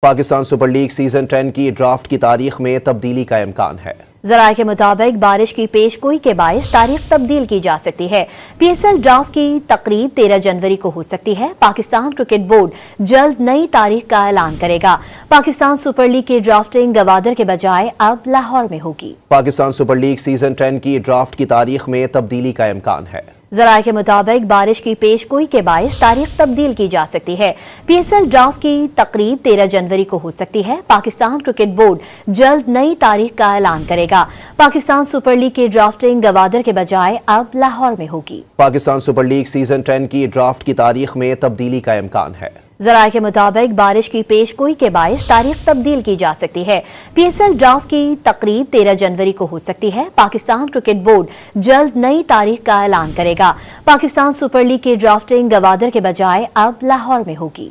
Pakistan super league season 10 की draft की तारीख में तब्दीली का इम्कान है। जराये के मुताबिक बारिश की पेशगोई के बायस तारीख तब्दील की जा सकती है। PSL ड्राफ्ट की तकरीब 13 जनवरी को हो सकती है। पाकिस्तान क्रिकेट बोर्ड जल्द नई तारीख का ऐलान करेगा। पाकिस्तान सुपर लीग की ड्राफ्टिंग गवादर के बजाय अब लाहौर में होगी। पाकिस्तान सुपर लीग सीजन 10 की ड्राफ्ट की तारीख में तब्दीली का इम्कान है। जराये के मुताबिक बारिश की पेशगोई के बायस तारीख तब्दील की जा सकती है। PSL ड्राफ्ट की तकरीब 13 जनवरी को हो सकती है। पाकिस्तान क्रिकेट बोर्ड जल्द नई तारीख का ऐलान करेगा। पाकिस्तान सुपर लीग की ड्राफ्टिंग गवादर के बजाय अब लाहौर में होगी। पाकिस्तान सुपर लीग सीजन 10 की ड्राफ्ट की तारीख में तब्दीली का इम्कान है। जराये के मुताबिक बारिश की पेशगोई के बायस तारीख तब्दील की जा सकती है। PSL ड्राफ्ट की तकरीब 13 जनवरी को हो सकती है। पाकिस्तान क्रिकेट बोर्ड जल्द नई तारीख का ऐलान करेगा। पाकिस्तान सुपर लीग की ड्राफ्टिंग गवादर के बजाय अब लाहौर में होगी।